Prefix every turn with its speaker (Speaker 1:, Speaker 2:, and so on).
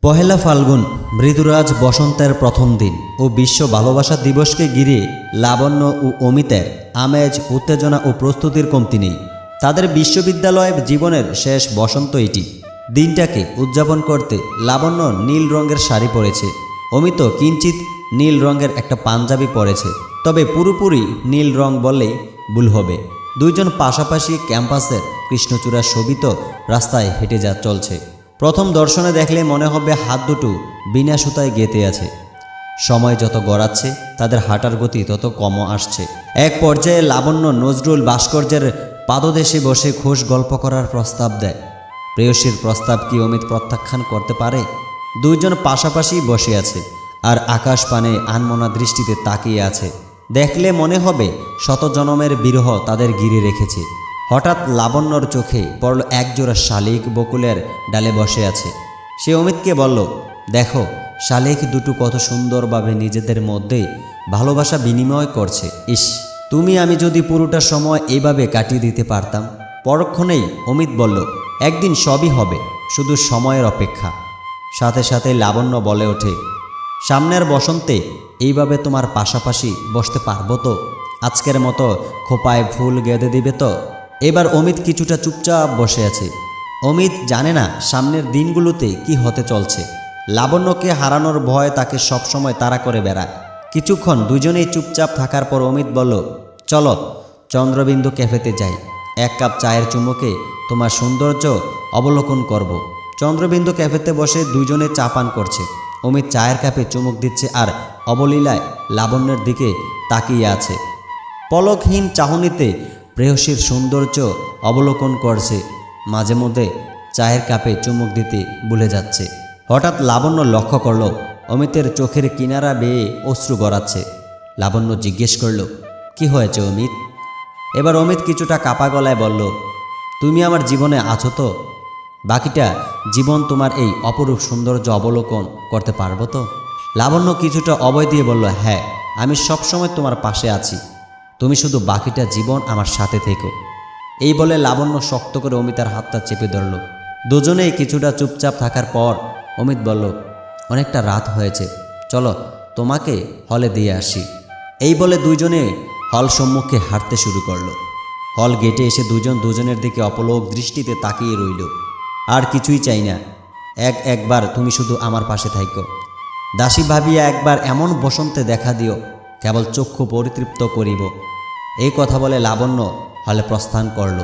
Speaker 1: পহেলা ফাল্গুন মৃদুরাজ বসন্তের প্রথম দিন ও বিশ্ব ভালোবাসা দিবসকে ঘিরে লাবণ্য ও অমিতের আমেজ উত্তেজনা ও প্রস্তুতির কমতি নেই। তাদের বিশ্ববিদ্যালয় জীবনের শেষ বসন্ত এটি। দিনটাকে উদযাপন করতে লাবণ্য নীল রঙের শাড়ি পরেছে, অমিত কিঞ্চিত নীল রঙের একটা পাঞ্জাবি পরেছে। তবে পুরোপুরি নীল রং বললেই ভুল হবে। দুইজন পাশাপাশি ক্যাম্পাসের কৃষ্ণচূড়া শোভিত রাস্তায় হেঁটে চলছে। প্রথম দর্শনে দেখলে মনে হবে হাত দুটো বিনা সুতায় গেঁথে আছে। সময় যত গড়াচ্ছে তাদের হাঁটার গতি তত কম আসছে। এক পর্যায়ে লাবণ্য নজরুল ভাস্কর্যের পাদদেশে বসে খোশ গল্প করার প্রস্তাব দেয়। প্রেয়সীর প্রস্তাব কি অমিত প্রত্যাখ্যান করতে পারে? দুইজন পাশাপাশি বসে আছে আর আকাশ পানে আনমনা দৃষ্টিতে তাকিয়ে আছে। দেখলে মনে হবে শত জনমের বিরহ তাদের ঘিরে রেখেছে। হঠাৎ লাবণ্যর চোখে পড়ল একজোড়া শালিক বকুলের ডালে বসে আছে। সে অমিতকে বলল, দেখো শালিক দুটো কত সুন্দরভাবে নিজেদের মধ্যেই ভালোবাসা বিনিময় করছে। ইস, তুমি আমি যদি পুরোটা সময় এইভাবে কাটিয়ে দিতে পারতাম। পরক্ষণেই অমিত বলল, একদিন সবই হবে, শুধু সময়ের অপেক্ষা। সাথে সাথে লাবণ্য বলে ওঠে, সামনের বসন্তে এইভাবে তোমার পাশাপাশি বসতে পারবো তো? আজকের মতো খোপায় ফুল গেঁথে দিবে তো? এবার অমিত কিছুটা চুপচাপ বসে আছে। অমিত জানে না সামনের দিনগুলোতে কি হতে চলছে। লাবণ্যকে হারানোর ভয় তাকে সবসময় তাড়া করে বেড়ায়। কিছুক্ষণ দুজনেই চুপচাপ থাকার পর অমিত বলল, চলো চন্দ্রবিন্দু ক্যাফেতে যাই। এক কাপ চায়ের চুমুকে তোমার সৌন্দর্য অবলোকন করব। চন্দ্রবিন্দু ক্যাফেতে বসে দুজনে চা পান করছে। অমিত চায়ের কাপে চুমুক দিচ্ছে আর অবলীলায় লাবণ্যের দিকে তাকিয়ে আছে। পলকহীন চাহনিতে প্রেয়সীর সৌন্দর্য অবলোকন করছে। মাঝে মধ্যে চায়ের কাপে চুমুক দিতে ভুলে যাচ্ছে। হঠাৎ লাবণ্য লক্ষ্য করল অমিতের চোখের কিনারা বেয়ে অশ্রু গড়াচ্ছে। লাবণ্য জিজ্ঞেস করল, কি হয়েছে অমিত? এবার অমিত কিছুটা কাপা গলায় বলল, তুমি আমার জীবনে আছো তো? বাকিটা জীবন তোমার এই অপরূপ সৌন্দর্য অবলোকন করতে পারবো তো? লাবণ্য কিছুটা অভয় দিয়ে বলল, হ্যাঁ, আমি সবসময় তোমার পাশে আছি, তুমি শুধু বাকিটা জীবন আমার সাথে থেকো। এই বলে লাবণ্য শক্ত করে অমিতার হাতটা চেপে ধরল। দুজনেই কিছুটা চুপচাপ থাকার পর অমিত বলল, অনেকটা রাত হয়েছে, চলো তোমাকে হলে দিয়ে আসি। এই বলে দুইজনে হল সম্মুখে হাঁটতে শুরু করলো। হল গেটে এসে দুজন দুজনের দিকে অপলক দৃষ্টিতে তাকিয়ে রইল। আর কিছুই চাই না, একবার তুমি শুধু আমার পাশে থাইকো। দাসী ভাবিয়া একবার এমন বসন্তে দেখা দিও, কেবল চক্ষু পরিতৃপ্ত করিব। এই কথা বলে লাবণ্য হলে প্রস্থান করল।